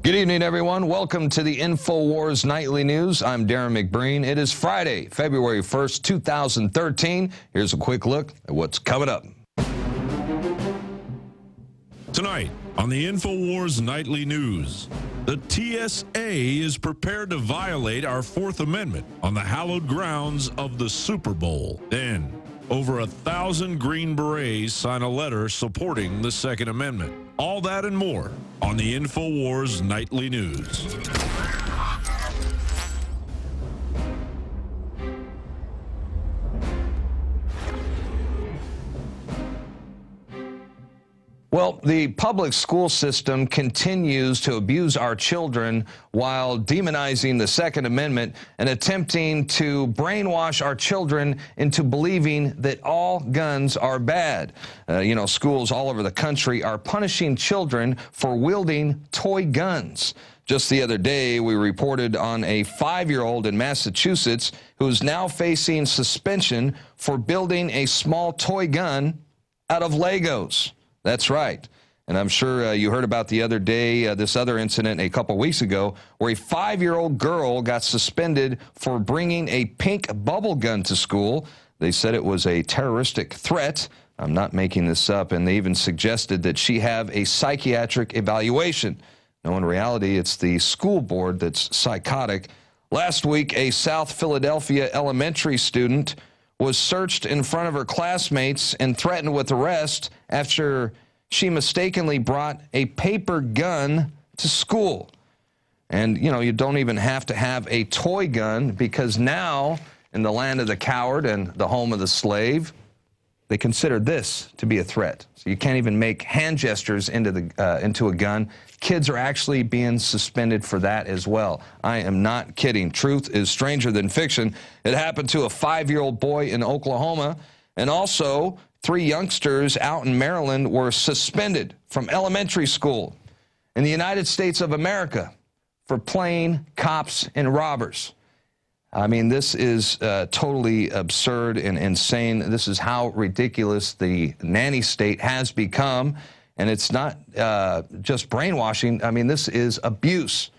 Good evening, everyone. Welcome to the Infowars Nightly News. I'm Darren McBreen. It is Friday, February 1st, 2013. Here's a quick look at what's coming up. Tonight on the Infowars Nightly News, the TSA is prepared to violate our Fourth Amendment on the hallowed grounds of the Super Bowl. Then, over 1,000 Green Berets sign a letter supporting the Second Amendment. All that and more on the Infowars Nightly News. Well, the public school system continues to abuse our children while demonizing the Second Amendment and attempting to brainwash our children into believing that all guns are bad. Schools all over the country are punishing children for wielding toy guns. Just the other day, we reported on a 5-year-old in Massachusetts who is now facing suspension for building a small toy gun out of Legos. That's right. And I'm sure you heard about the other day, this other incident a couple weeks ago, where a 5-year-old girl got suspended for bringing a pink bubble gun to school. They said it was a terroristic threat. I'm not making this up. And they even suggested that she have a psychiatric evaluation. No, in reality, it's the school board that's psychotic. Last week, a South Philadelphia elementary student was searched in front of her classmates and threatened with arrest after she mistakenly brought a paper gun to school. And, you don't even have to have a toy gun, because now, in the land of the coward and the home of the slave, they consider this to be a threat. So you can't even make hand gestures into a gun. Kids are actually being suspended for that as well. I am not kidding. Truth is stranger than fiction. It happened to a 5-year-old boy in Oklahoma, and also 3 youngsters out in Maryland were suspended from elementary school in the United States of America for playing cops and robbers. I mean, this is totally absurd and insane. This is how ridiculous the nanny state has become. And it's not just brainwashing. I mean, this is abuse.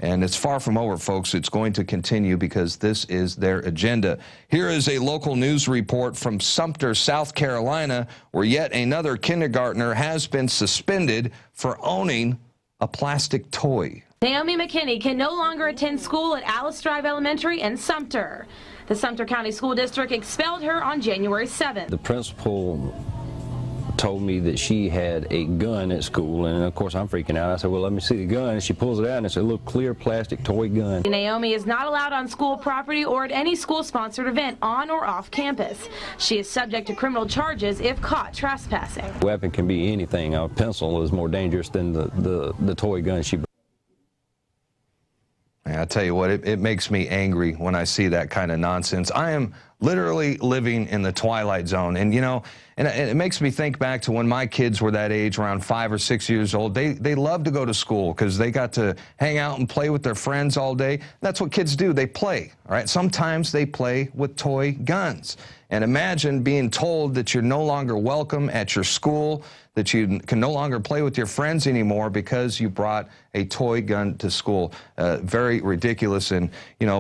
And it's far from over, folks. It's going to continue because this is their agenda. Here is a local news report from Sumter, South Carolina, where yet another kindergartner has been suspended for owning a plastic toy. Naomi McKinney can no longer attend school at Alice Drive Elementary in Sumter. The Sumter County School District expelled her on January 7th. The principal told me that she had a gun at school, and of course I'm freaking out. I said, well, let me see the gun. And she pulls it out, and it's a little clear plastic toy gun. Naomi is not allowed on school property or at any school-sponsored event on or off campus. She is subject to criminal charges if caught trespassing. A weapon can be anything. A pencil is more dangerous than the toy gun she brought. I tell you what, it makes me angry when I see that kind of nonsense. I am literally living in the twilight zone. And, and it makes me think back to when my kids were that age, around 5 or 6 years old. They loved to go to school because they got to hang out and play with their friends all day. That's what kids do. They play, all right? Sometimes they play with toy guns. And imagine being told that you're no longer welcome at your school, that you can no longer play with your friends anymore because you brought a toy gun to school. Very ridiculous. And,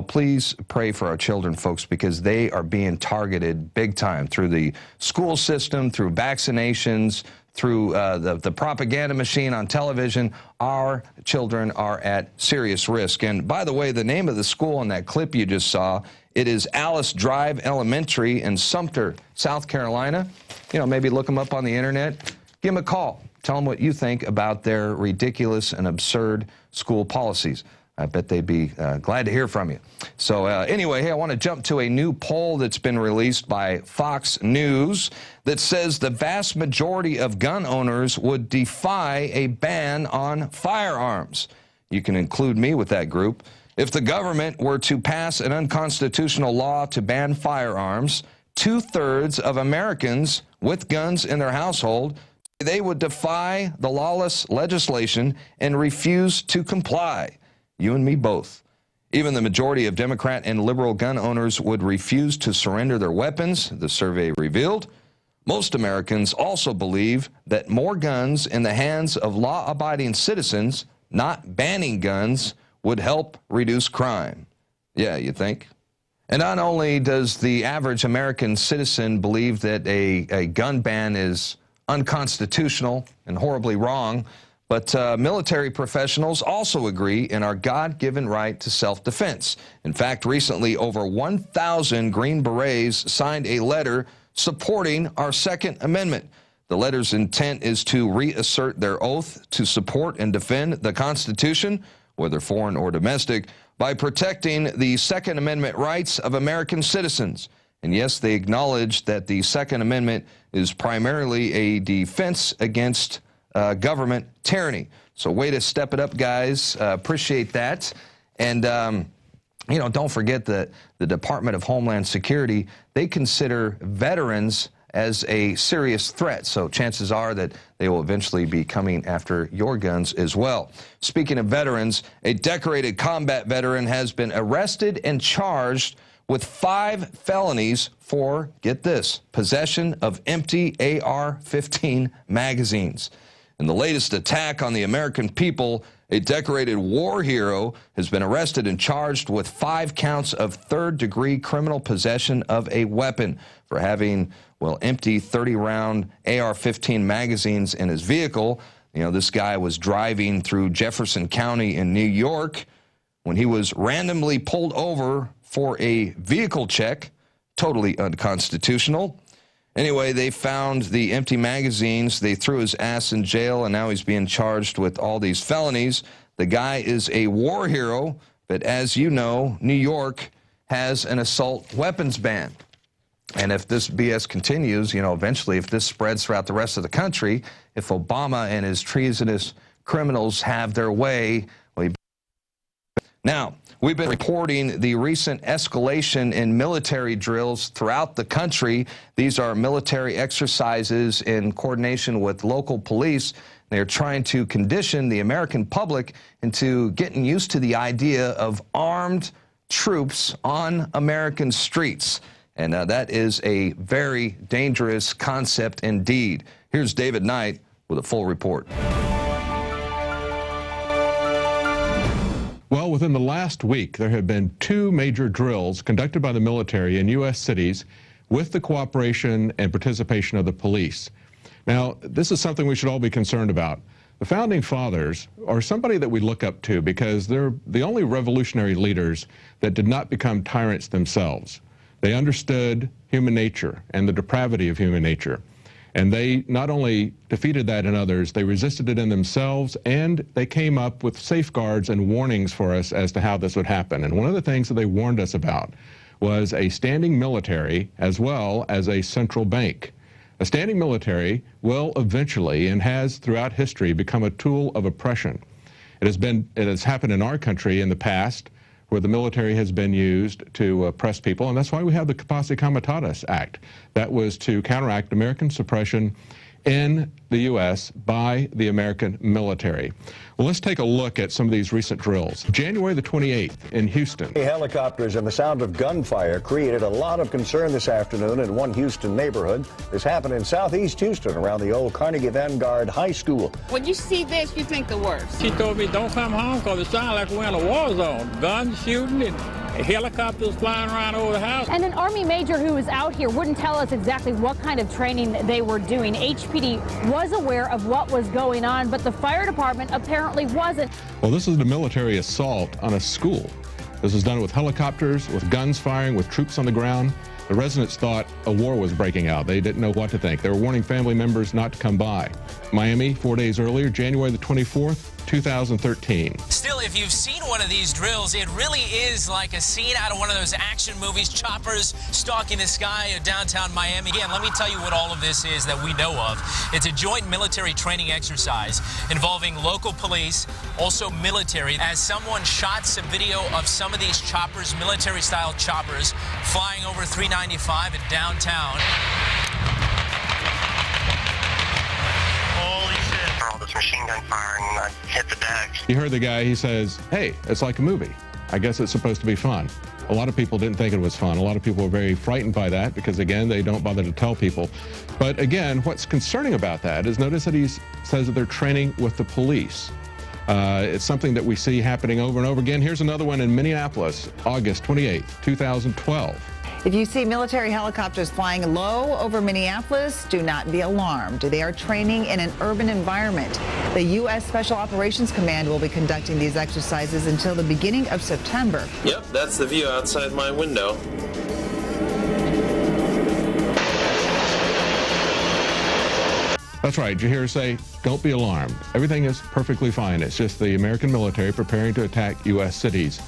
please pray for our children, folks, because they are being targeted big time through the school system, through vaccinations, through the propaganda machine on television. Our children are at serious risk. And by the way, the name of the school in that clip you just saw, it is Alice Drive Elementary in Sumter, South Carolina. Maybe look them up on the internet. Give them a call. Tell them what you think about their ridiculous and absurd school policies. I bet they'd be glad to hear from you. So anyway, hey, I want to jump to a new poll that's been released by Fox News that says the vast majority of gun owners would defy a ban on firearms. You can include me with that group. If the government were to pass an unconstitutional law to ban firearms, 2/3 of Americans with guns in their household, they would defy the lawless legislation and refuse to comply. You and me both. Even the majority of Democrat and liberal gun owners would refuse to surrender their weapons, the survey revealed. Most Americans also believe that more guns in the hands of law-abiding citizens not banning guns would help reduce crime. Yeah, you think? And not only does the average American citizen believe that a gun ban is unconstitutional and horribly wrong, but military professionals also agree in our God-given right to self-defense. In fact, recently, over 1,000 Green Berets signed a letter supporting our Second Amendment. The letter's intent is to reassert their oath to support and defend the Constitution, whether foreign or domestic, by protecting the Second Amendment rights of American citizens. And yes, they acknowledge that the Second Amendment is primarily a defense against government tyranny. So way to step it up, guys. Appreciate that. And, you know, don't forget that the Department of Homeland Security, they consider veterans as a serious threat. So chances are that they will eventually be coming after your guns as well. Speaking of veterans, a decorated combat veteran has been arrested and charged with 5 felonies for, get this, possession of empty AR-15 magazines. In the latest attack on the American people, a decorated war hero has been arrested and charged with 5 counts of third-degree criminal possession of a weapon for having, well, empty 30-round AR-15 magazines in his vehicle. You know, this guy was driving through Jefferson County in New York when he was randomly pulled over for a vehicle check, totally unconstitutional. Anyway, they found the empty magazines. They threw his ass in jail, and now he's being charged with all these felonies. The guy is a war hero, but as you know, New York has an assault weapons ban. And if this BS continues, you know, eventually if this spreads throughout the rest of the country, if Obama and his treasonous criminals have their way, well, now, we've been reporting the recent escalation in military drills throughout the country. These are military exercises in coordination with local police. They're trying to condition the American public into getting used to the idea of armed troops on American streets. And that is a very dangerous concept indeed. Here's David Knight with a full report. Well, within the last week, there have been 2 major drills conducted by the military in U.S. cities with the cooperation and participation of the police. Now, this is something we should all be concerned about. The Founding Fathers are somebody that we look up to because they're the only revolutionary leaders that did not become tyrants themselves. They understood human nature and the depravity of human nature. And they not only defeated that in others, they resisted it in themselves, and they came up with safeguards and warnings for us as to how this would happen. And one of the things that they warned us about was a standing military as well as a central bank. A standing military will eventually, and has throughout history, become a tool of oppression. It has happened in our country in the past, where the military has been used to oppress people, and that's why we have the Posse Comitatus Act. That was to counteract American suppression in the U.S. by the American military. Well, let's take a look at some of these recent drills. January the 28th in Houston. Helicopters and the sound of gunfire created a lot of concern this afternoon in one Houston neighborhood. This happened in southeast Houston around the old Carnegie Vanguard High School. When you see this, you think the worst. She told me don't come home because it sounds like we're in a war zone. Guns shooting and helicopters flying around over the house. And an Army major who was out here wouldn't tell us exactly what kind of training they were doing. HPD was aware of what was going on, but the fire department apparently wasn't. Well, this is the military assault on a school. This was done with helicopters, with guns firing, with troops on the ground. The residents thought a war was breaking out. They didn't know what to think. They were warning family members not to come by. Miami, 4 days earlier, January the 24th, 2013. Still, if you've seen one of these drills, it really is like a scene out of one of those action movies, choppers stalking the sky of downtown Miami. Again, let me tell you what all of this is that we know of. It's a joint military training exercise involving local police, also military, as someone shot some video of some of these choppers, military-style choppers, flying over 395 in downtown. All this machine gun firing hit the deck. You heard the guy, he says, hey, it's like a movie. I guess it's supposed to be fun. A lot of people didn't think it was fun. A lot of people were very frightened by that because, again, they don't bother to tell people. But again, what's concerning about that is notice that he says that they're training with the police. It's something that we see happening over and over again. Here's another one in Minneapolis, August 28th, 2012. If you see military helicopters flying low over Minneapolis, do not be alarmed. They are training in an urban environment. The U.S. Special Operations Command will be conducting these exercises until the beginning of September. Yep, that's the view outside my window. That's right. Did you hear her say, don't be alarmed. Everything is perfectly fine. It's just the American military preparing to attack U.S. cities.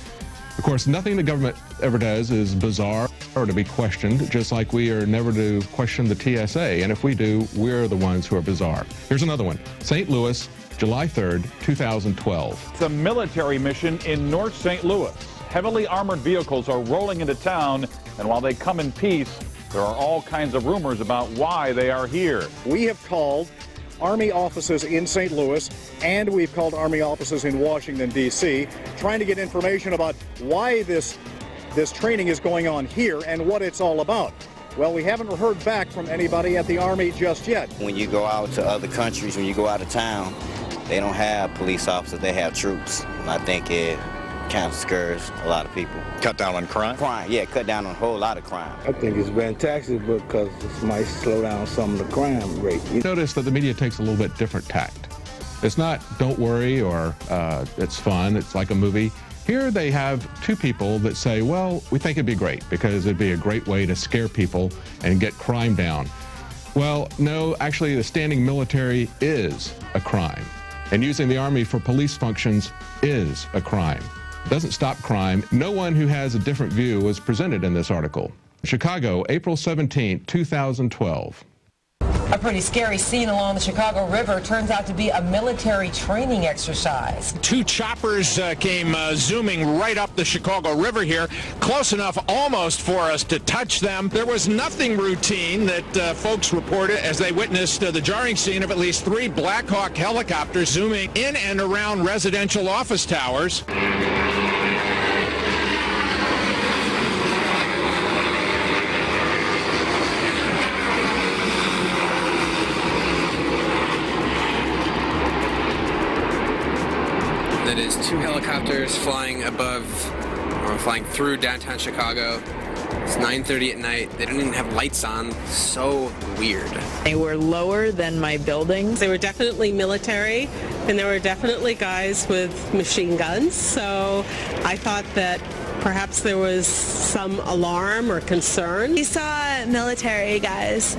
Of course, nothing the government ever does is bizarre or to be questioned, just like we are never to question the TSA. And if we do, we're the ones who are bizarre. Here's another one. St. Louis, July 3rd, 2012. It's a military mission in North St. Louis. Heavily armored vehicles are rolling into town, and while they come in peace, there are all kinds of rumors about why they are here. We have called Army offices in St. Louis, and we've called Army offices in Washington, D.C., trying to get information about why this training is going on here and what it's all about. Well, we haven't heard back from anybody at the Army just yet. When you go out to other countries, when you go out of town, they don't have police officers, they have troops. And I think it kind of scares a lot of people. Cut down on crime? Crime, yeah, cut down on a whole lot of crime. I think it's fantastic because this might slow down some of the crime rate. Notice that the media takes a little bit different tact. It's not don't worry or it's fun, it's like a movie. Here they have two people that say, well, we think it'd be great because it'd be a great way to scare people and get crime down. Well, no, actually the standing military is a crime. And using the Army for police functions is a crime. It doesn't stop crime. No one who has a different view was presented in this article. Chicago, April 17, 2012. A pretty scary scene along the Chicago River turns out to be a military training exercise. Two choppers came zooming right up the Chicago River here, close enough almost for us to touch them. There was nothing routine that folks reported as they witnessed the jarring scene of at least 3 Black Hawk helicopters zooming in and around residential office towers. That is 2 helicopters flying above, or flying through downtown Chicago. It's 9:30 at night. They don't even have lights on. So weird. They were lower than my buildings. They were definitely military, and there were definitely guys with machine guns. So I thought that perhaps there was some alarm or concern. We saw military guys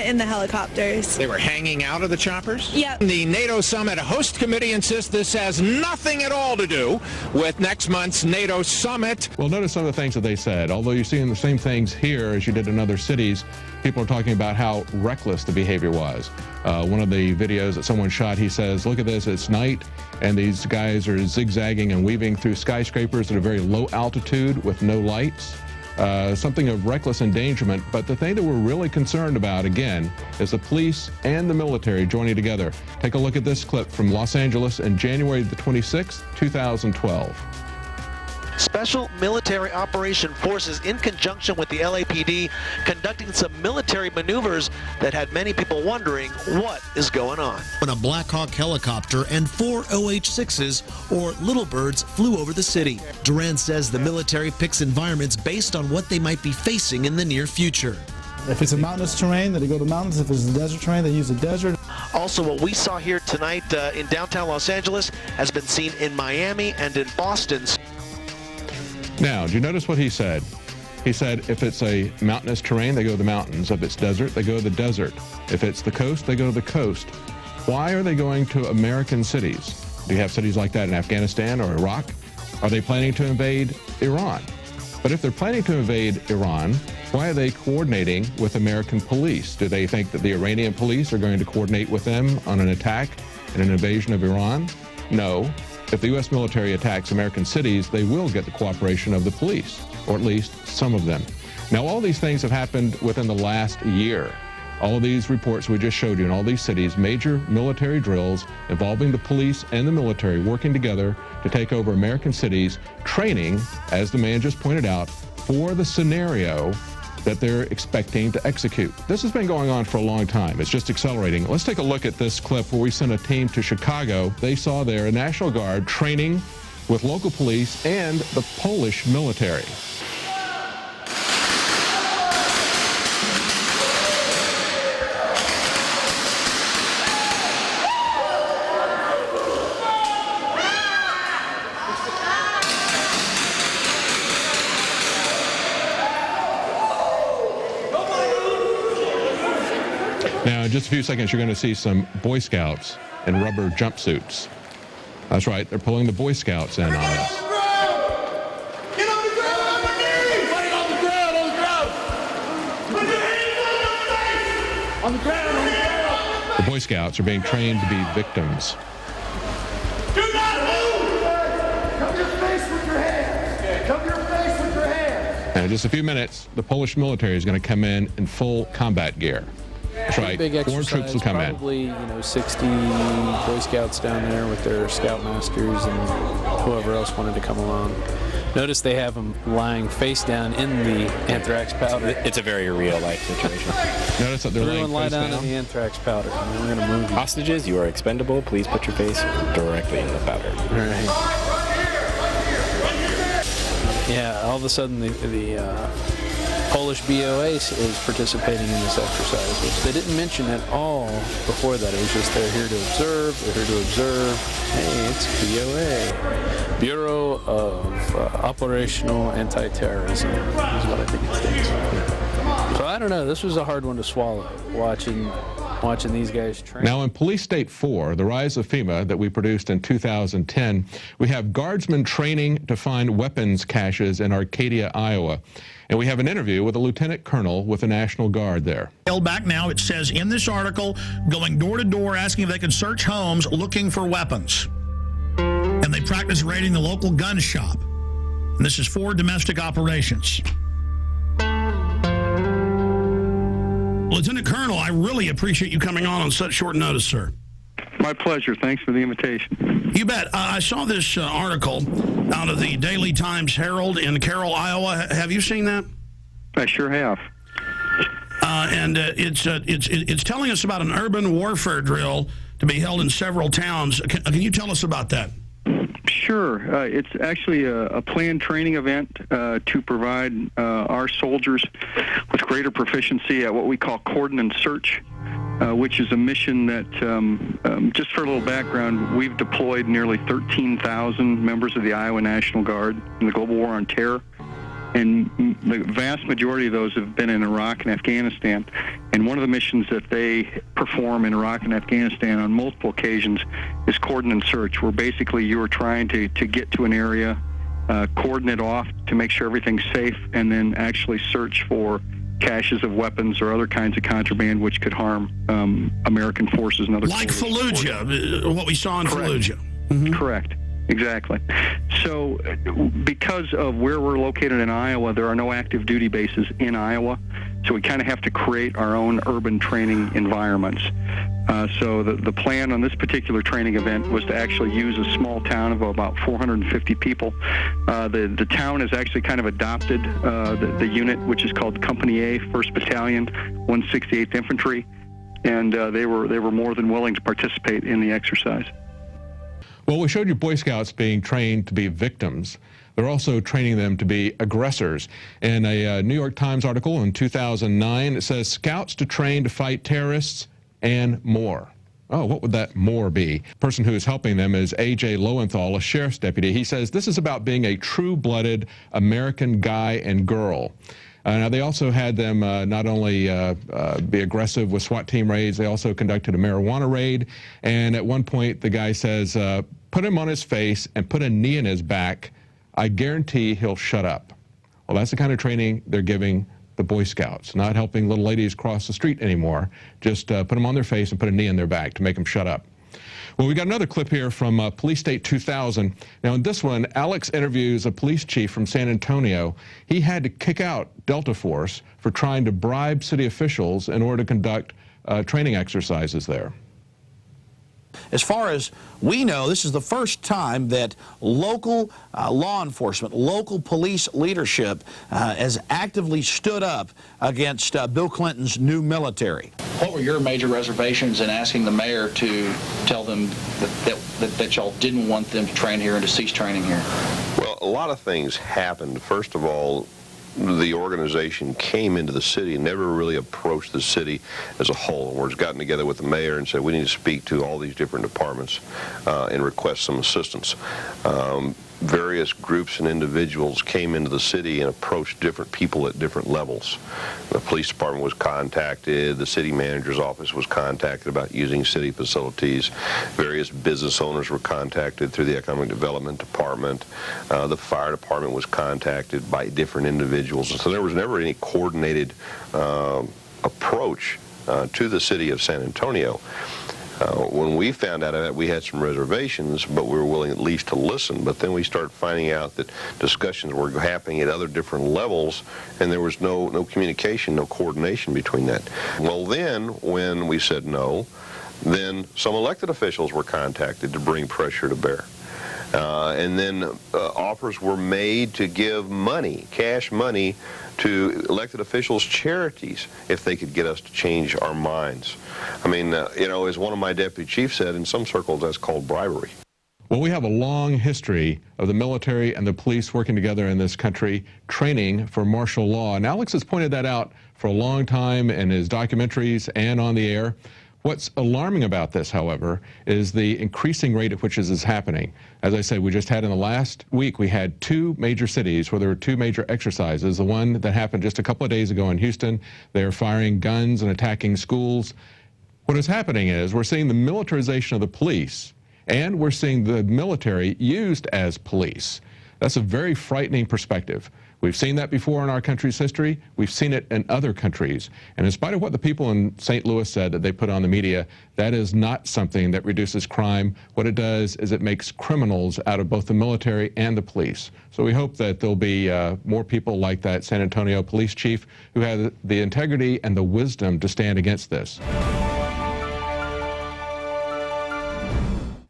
in the helicopters. They were hanging out of the choppers? Yep. The NATO summit host committee insists this has nothing at all to do with next month's NATO summit. Well, notice some of the things that they said. Although you're seeing the same things here as you did in other cities, people are talking about how reckless the behavior was. One of the videos that someone shot, he says, look at this, it's night, and these guys are zigzagging and weaving through skyscrapers at a very low altitude with no lights. Something of reckless endangerment, but the thing that we're really concerned about, again, is the police and the military joining together. Take a look at this clip from Los Angeles in January the 26th, 2012. Special Military Operation Forces, in conjunction with the LAPD, conducting some military maneuvers that had many people wondering what is going on. When a Black Hawk helicopter and 4 OH-6s, or Little Birds, flew over the city. Duran says the military picks environments based on what they might be facing in the near future. If it's a mountainous terrain, then they go to mountains. If it's a desert terrain, they use the desert. Also, what we saw here tonight in downtown Los Angeles has been seen in Miami and in Boston. Now, do you notice what he said? He said if it's a mountainous terrain, they go to the mountains. If it's desert, they go to the desert. If it's the coast, they go to the coast. Why are they going to American cities? Do you have cities like that in Afghanistan or Iraq? Are they planning to invade Iran? But if they're planning to invade Iran, why are they coordinating with American police? Do they think that the Iranian police are going to coordinate with them on an attack and an invasion of Iran? No. If the U.S. military attacks American cities, they will get the cooperation of the police, or at least some of them. Now, all these things have happened within the last year. All of these reports we just showed you in all these cities, major military drills involving the police and the military working together to take over American cities, training, as the man just pointed out, for the scenario that they're expecting to execute. This has been going on for a long time. It's just accelerating. Let's take a look at this clip where we sent a team to Chicago. They saw there a National Guard training with local police and the Polish military. Now, in just a few seconds, you're going to see some Boy Scouts in rubber jumpsuits. That's right, they're pulling the Boy Scouts in on this. Get on the ground, on your knees! On the ground, on the ground! Put your hands on your face! On the ground, on the ground! The Boy Scouts are being trained to be victims. Do not move! Cover your face with your hands! Cover your face with your hands! And in just a few minutes, the Polish military is going to come in full combat gear. That's right. Big Foreign troops will come in. Probably, 60 Boy Scouts down there with their scoutmasters and whoever else wanted to come along. Notice they have them lying face down in the anthrax powder. It's a very real-life situation. Notice that they're Everyone lie laying face down down in the anthrax powder. We're going to move you. Hostages, you are expendable. Please put your face directly in the powder. All right. Yeah, all of a sudden the Polish BOA is participating in this exercise, which they didn't mention at all before that. It was just they're here to observe, Hey, it's BOA. Bureau of Operational Anti-Terrorism is what I think it stands for. So I don't know, this was a hard one to swallow, watching these guys train. Now in Police State 4, the rise of FEMA that we produced in 2010, we have guardsmen training to find weapons caches in Arcadia, Iowa. And we have an interview with a lieutenant colonel with the National Guard there. Held back now, it says in this article, going door to door asking if they can search homes looking for weapons. And they practice raiding the local gun shop. And this is for domestic operations. Lieutenant Colonel, I really appreciate you coming on such short notice, sir. My pleasure. Thanks for the invitation. You bet. I saw this article out of the Daily Times Herald in Carroll, Iowa. Have you seen that? I sure have. And it's telling us about an urban warfare drill to be held in several towns. Can you tell us about that? Sure. It's actually a planned training event to provide our soldiers with greater proficiency at what we call cordon and search, which is a mission that, just for a little background, we've deployed nearly 13,000 members of the Iowa National Guard in the global war on terror. And the vast majority of those have been in Iraq and Afghanistan. And one of the missions that they perform in Iraq and Afghanistan on multiple occasions is cordon and search, where basically you are trying to get to an area, cordon it off to make sure everything's safe, and then actually search for caches of weapons or other kinds of contraband which could harm American forces and other like Fallujah, what we saw in Fallujah. Mm-hmm. Correct. Exactly. So because of where we're located in Iowa, there are no active duty bases in Iowa. So we kind of have to create our own urban training environments. So the plan on this particular training event was to actually use a small town of about 450 people. The town has actually kind of adopted the unit, which is called Company A, 1st Battalion, 168th Infantry, and they were more than willing to participate in the exercise. Well, we showed you Boy Scouts being trained to be victims. They're also training them to be aggressors. In a New York Times article in 2009, it says Scouts to train to fight terrorists and more. Oh, what would that more be? The person who is helping them is A.J. Lowenthal, a sheriff's deputy. He says this is about being a true-blooded American guy and girl. Now, they also had them not only be aggressive with SWAT team raids, they also conducted a marijuana raid. And at one point, the guy says, put him on his face and put a knee in his back. I guarantee he'll shut up. Well, that's the kind of training they're giving the Boy Scouts, not helping little ladies cross the street anymore. Just put them on their face and put a knee in their back to make them shut up. Well, we got another clip here from Police State 2000. Now, in this one, Alex interviews a police chief from San Antonio. He had to kick out Delta Force for trying to bribe city officials in order to conduct training exercises there. As far as we know, this is the first time that local law enforcement, local police leadership has actively stood up against Bill Clinton's new military. What were your major reservations in asking the mayor to tell them that y'all didn't want them to train here and to cease training here? Well, a lot of things happened. First of all, the organization came into the city and never really approached the city as a whole. We've gotten together with the mayor and said we need to speak to all these different departments and request some assistance. Various groups and individuals came into the city and approached different people at different levels. The police department was contacted, the city manager's office was contacted about using city facilities, various business owners were contacted through the economic development department, the fire department was contacted by different individuals, and so there was never any coordinated approach to the city of San Antonio. When we found out of it, we had some reservations, but we were willing at least to listen. But then we started finding out that discussions were happening at other different levels, and there was no communication, no coordination between that. Well, then, when we said no, then some elected officials were contacted to bring pressure to bear. And then offers were made to give money, cash money, to elected officials' charities if they could get us to change our minds. I mean, you know, as one of my deputy chiefs said, in some circles that's called bribery. Well, we have a long history of the military and the police working together in this country, training for martial law. And Alex has pointed that out for a long time in his documentaries and on the air. What's alarming about this, however, is the increasing rate at which this is happening. As I said, we just had in the last week, we had 2 major cities where there were 2 major exercises. The one that happened just a couple of days ago in Houston, they are firing guns and attacking schools. What is happening is we're seeing the militarization of the police, and we're seeing the military used as police. That's a very frightening perspective. We've seen that before in our country's history. We've seen it in other countries. And in spite of what the people in St. Louis said that they put on the media, that is not something that reduces crime. What it does is it makes criminals out of both the military and the police. So we hope that there'll be more people like that San Antonio police chief who have the integrity and the wisdom to stand against this.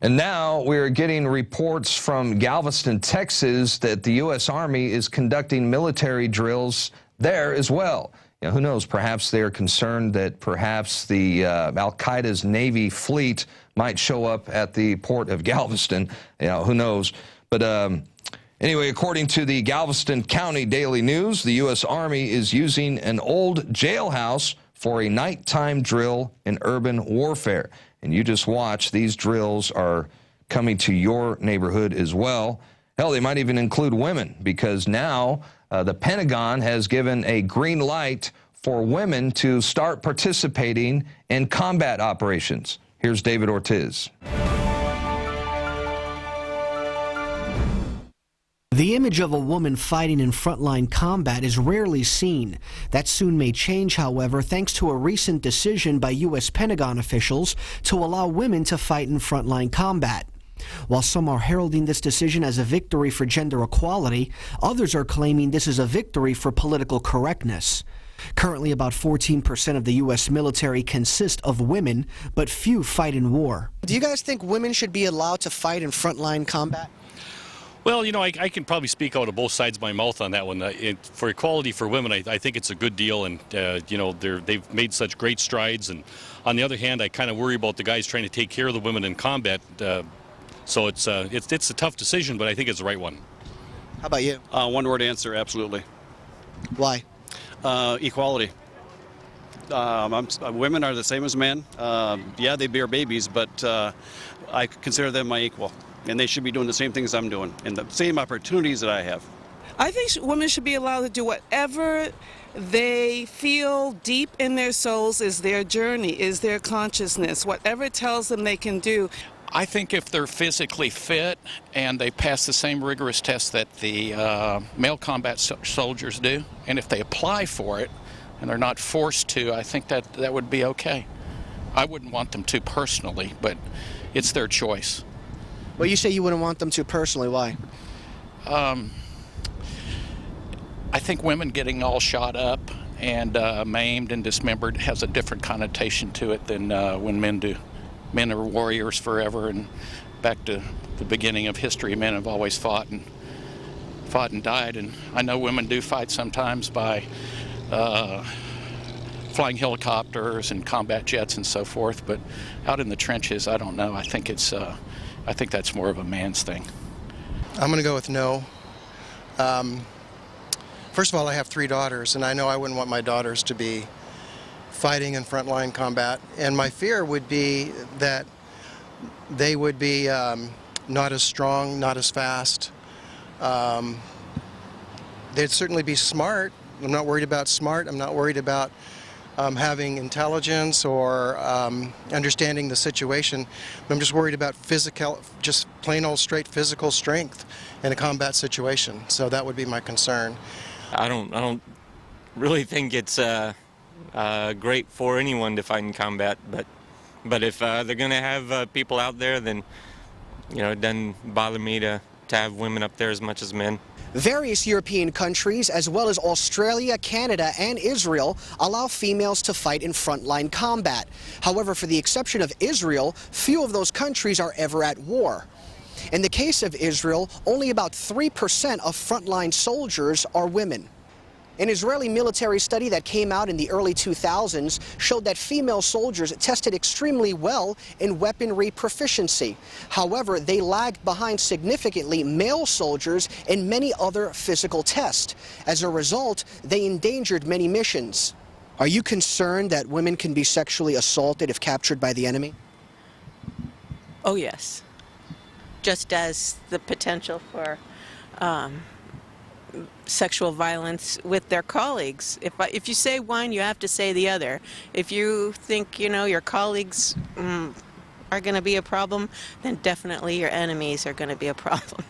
And now we're getting reports from Galveston, Texas, that the U.S. Army is conducting military drills there as well. You know, who knows, perhaps they're concerned that perhaps the Al-Qaeda's Navy fleet might show up at the port of Galveston. You know, who knows. But anyway, according to the Galveston County Daily News, the U.S. Army is using an old jailhouse for a nighttime drill in urban warfare. And you just watch, these drills are coming to your neighborhood as well. Hell, they might even include women, because now the Pentagon has given a green light for women to start participating in combat operations. Here's David Ortiz. The image of a woman fighting in frontline combat is rarely seen. That soon may change, however, thanks to a recent decision by U.S. Pentagon officials to allow women to fight in frontline combat. While some are heralding this decision as a victory for gender equality, others are claiming this is a victory for political correctness. Currently, about 14% of the U.S. military consist of women, but few fight in war. Do you guys think women should be allowed to fight in frontline combat? Well, you know, I can probably speak out of both sides of my mouth on that one. For equality for women, I think it's a good deal, and you know, they've made such great strides. And on the other hand, I kind of worry about the guys trying to take care of the women in combat. So it's a tough decision, but I think it's the right one. How about you? One-word answer: absolutely. Why? Equality. Women are the same as men. Yeah, they bear babies, but I consider them my equal. And they should be doing the same things I'm doing and the same opportunities that I have. I think women should be allowed to do whatever they feel deep in their souls is their journey, is their consciousness, whatever it tells them they can do. I think if they're physically fit and they pass the same rigorous tests that the male combat soldiers do, and if they apply for it and they're not forced to, I think that would be okay. I wouldn't want them to personally, but it's their choice. Well, you say you wouldn't want them to personally. Why? I think women getting all shot up and maimed and dismembered has a different connotation to it than when men do. men are warriors forever, and back to the beginning of history, men have always fought and died. And I know women do fight sometimes by flying helicopters and combat jets and so forth, but out in the trenches, I don't know. I think that's more of a man's thing. I'm going to go with no. First of all, I have 3 daughters, and I know I wouldn't want my daughters to be fighting in frontline combat. And my fear would be that they would be not as strong, not as fast. They'd certainly be smart. I'm not worried about smart. I'm not worried about having intelligence or understanding the situation. I'm just worried about physical, just plain old straight physical strength in a combat situation. So that would be my concern. I don't really think it's great for anyone to fight in combat, but if they're going to have people out there, then it doesn't bother me to have women up there as much as men. Various European countries, as well as Australia, Canada, and Israel, allow females to fight in frontline combat. However, for the exception of Israel, few of those countries are ever at war. In the case of Israel, only about 3% of frontline soldiers are women. An Israeli military study that came out in the early 2000s showed that female soldiers tested extremely well in weaponry proficiency. However, they lagged behind significantly male soldiers in many other physical tests. As a result, they endangered many missions. Are you concerned that women can be sexually assaulted if captured by the enemy? Oh, yes. Just as the potential for sexual violence with their colleagues. If you say one, you have to say the other. If you think, your colleagues are going to be a problem, then definitely your enemies are going to be a problem.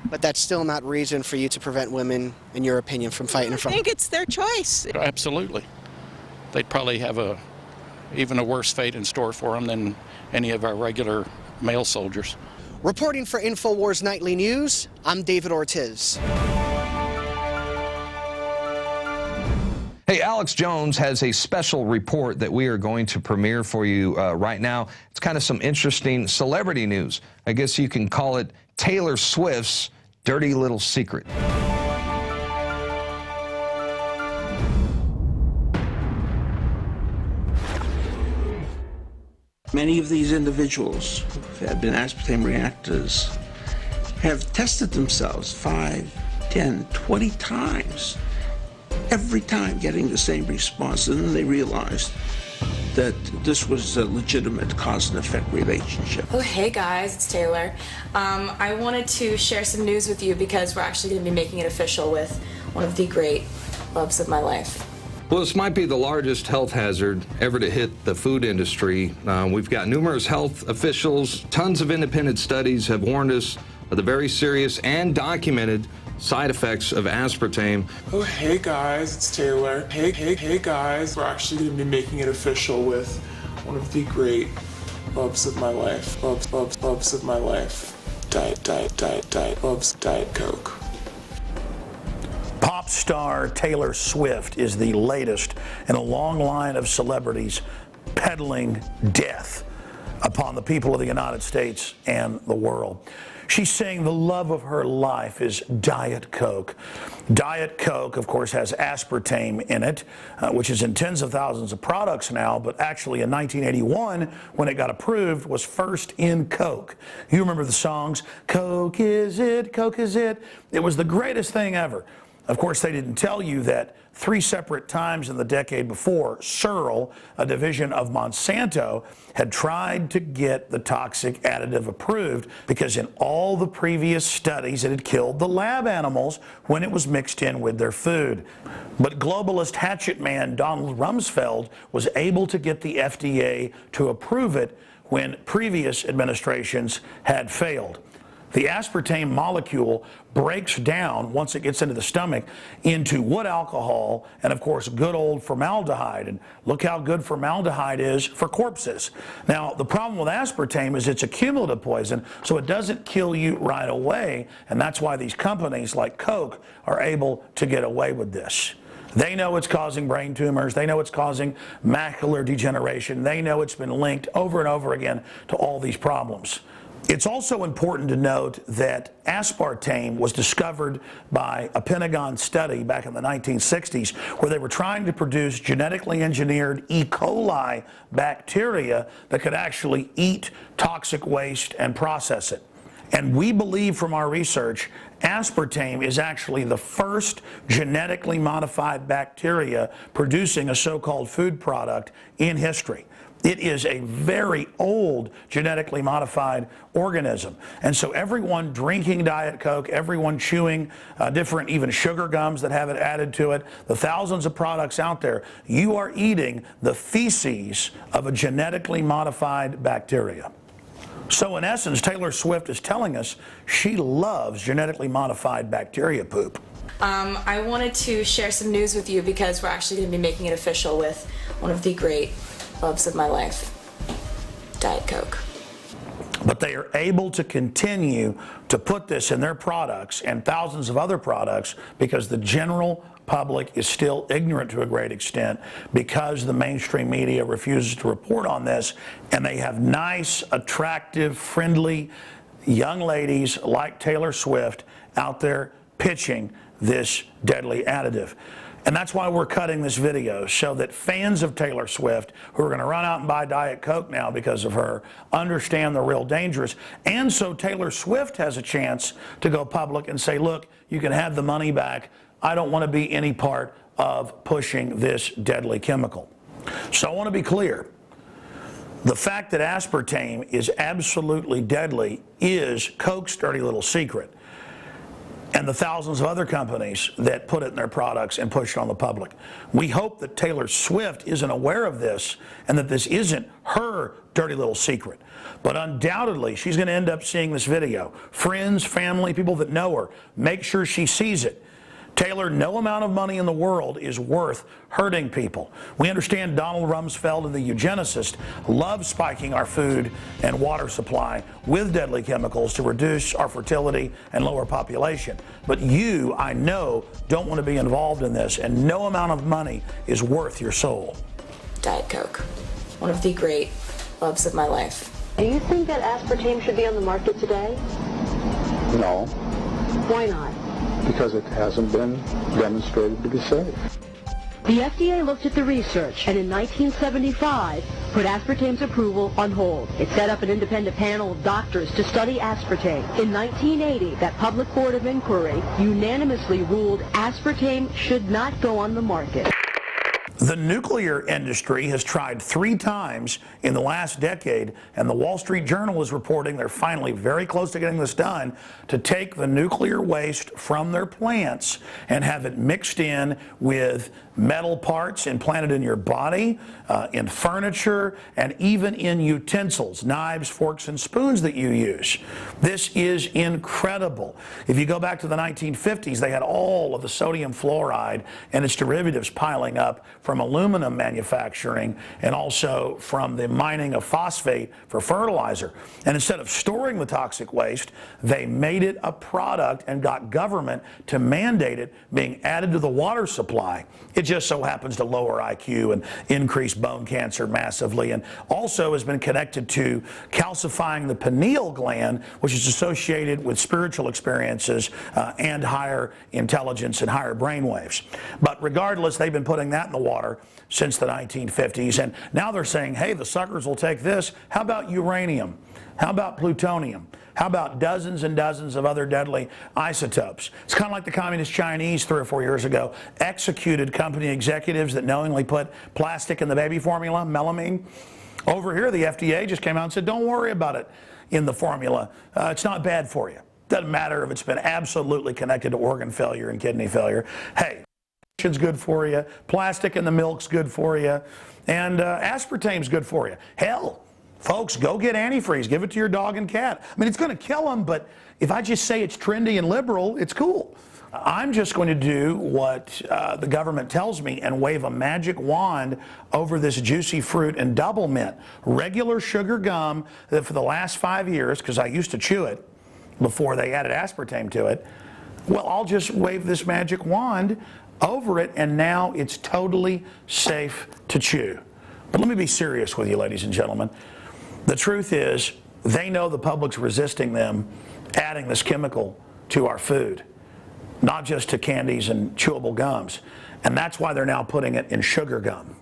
But that's still not reason for you to prevent women, in your opinion, from fighting in front. I think it's their choice. Absolutely. They'd probably have even a worse fate in store for them than any of our regular male soldiers. Reporting for Infowars Nightly News, I'm David Ortiz. Hey, Alex Jones has a special report that we are going to premiere for you right now. It's kind of some interesting celebrity news. I guess you can call it Taylor Swift's dirty little secret. Many of these individuals who have been aspartame reactors have tested themselves 5, 10, 20 times, every time getting the same response, and then they realized that this was a legitimate cause and effect relationship. Oh, hey guys, it's Taylor. I wanted to share some news with you because we're actually going to be making it official with one of the great loves of my life. Well, this might be the largest health hazard ever to hit the food industry. We've got numerous health officials, tons of independent studies have warned us of the very serious and documented side effects of aspartame. Oh, hey guys, it's Taylor. Hey guys, we're actually going to be making it official with one of the great loves of my life. Loves of my life. Diet, loves Diet Coke. Pop star Taylor Swift is the latest in a long line of celebrities peddling death upon the people of the United States and the world. She's saying the love of her life is Diet Coke. Diet Coke, of course, has aspartame in it, which is in tens of thousands of products now, but actually in 1981, when it got approved, was first in Coke. You remember the songs, Coke is it, Coke is it. It was the greatest thing ever. Of course, they didn't tell you that 3 separate times in the decade before, Searle, a division of Monsanto, had tried to get the toxic additive approved because in all the previous studies it had killed the lab animals when it was mixed in with their food. But globalist hatchet man Donald Rumsfeld was able to get the FDA to approve it when previous administrations had failed. The aspartame molecule breaks down, once it gets into the stomach, into wood alcohol and, of course, good old formaldehyde. And look how good formaldehyde is for corpses. Now, the problem with aspartame is it's a cumulative poison, so it doesn't kill you right away, and that's why these companies like Coke are able to get away with this. They know it's causing brain tumors. They know it's causing macular degeneration. They know it's been linked over and over again to all these problems. It's also important to note that aspartame was discovered by a Pentagon study back in the 1960s where they were trying to produce genetically engineered E. coli bacteria that could actually eat toxic waste and process it. And we believe from our research, aspartame is actually the first genetically modified bacteria producing a so-called food product in history. It is a very old genetically modified organism. And so everyone drinking Diet Coke, everyone chewing different even sugar gums that have it added to it, the thousands of products out there, you are eating the feces of a genetically modified bacteria. So in essence, Taylor Swift is telling us she loves genetically modified bacteria poop. I wanted to share some news with you because we're actually going to be making it official with one of the great loves of my life, Diet Coke. But they are able to continue to put this in their products and thousands of other products because the general public is still ignorant to a great extent because the mainstream media refuses to report on this, and they have nice, attractive, friendly young ladies like Taylor Swift out there pitching this deadly additive. And that's why we're cutting this video, so that fans of Taylor Swift who are going to run out and buy Diet Coke now because of her understand the real dangers. And so Taylor Swift has a chance to go public and say, look, you can have the money back. I don't want to be any part of pushing this deadly chemical. So I want to be clear. The fact that aspartame is absolutely deadly is Coke's dirty little secret, and the thousands of other companies that put it in their products and push it on the public. We hope that Taylor Swift isn't aware of this and that this isn't her dirty little secret. But undoubtedly, she's going to end up seeing this video. Friends, family, people that know her, make sure she sees it. Taylor, no amount of money in the world is worth hurting people. We understand Donald Rumsfeld and the eugenicists love spiking our food and water supply with deadly chemicals to reduce our fertility and lower population. But you, I know, don't want to be involved in this, and no amount of money is worth your soul. Diet Coke, one of the great loves of my life. Do you think that aspartame should be on the market today? No. Why not? Because it hasn't been demonstrated to be safe. The FDA looked at the research and in 1975 put aspartame's approval on hold. It set up an independent panel of doctors to study aspartame. In 1980, that public board of inquiry unanimously ruled aspartame should not go on the market. The nuclear industry has tried 3 times in the last decade, and the Wall Street Journal is reporting they're finally very close to getting this done, to take the nuclear waste from their plants and have it mixed in with metal parts implanted in your body, in furniture, and even in utensils, knives, forks, and spoons that you use. This is incredible. If you go back to the 1950s, they had all of the sodium fluoride and its derivatives piling up from aluminum manufacturing and also from the mining of phosphate for fertilizer. And instead of storing the toxic waste, they made it a product and got government to mandate it being added to the water supply. It just so happens to lower IQ and increase bone cancer massively, and also has been connected to calcifying the pineal gland, which is associated with spiritual experiences and higher intelligence and higher brain waves. But regardless, they've been putting that in the water since the 1950s, and now they're saying, hey, the suckers will take this. How about uranium? How about plutonium? How about dozens and dozens of other deadly isotopes? It's kind of like the communist Chinese 3 or 4 years ago executed company executives that knowingly put plastic in the baby formula, melamine. Over here, the FDA just came out and said, don't worry about it in the formula. It's not bad for you. Doesn't matter if it's been absolutely connected to organ failure and kidney failure. Hey, it's good for you. Plastic in the milk's good for you. And aspartame's good for you. Hell, folks, go get antifreeze. Give it to your dog and cat. I mean, it's going to kill them, but if I just say it's trendy and liberal, it's cool. I'm just going to do what the government tells me and wave a magic wand over this juicy fruit and double mint. Regular sugar gum that for the last 5 years, because I used to chew it before they added aspartame to it, well, I'll just wave this magic wand over it, and now it's totally safe to chew. But let me be serious with you, ladies and gentlemen. The truth is, they know the public's resisting them adding this chemical to our food, not just to candies and chewable gums. And that's why they're now putting it in sugar gum.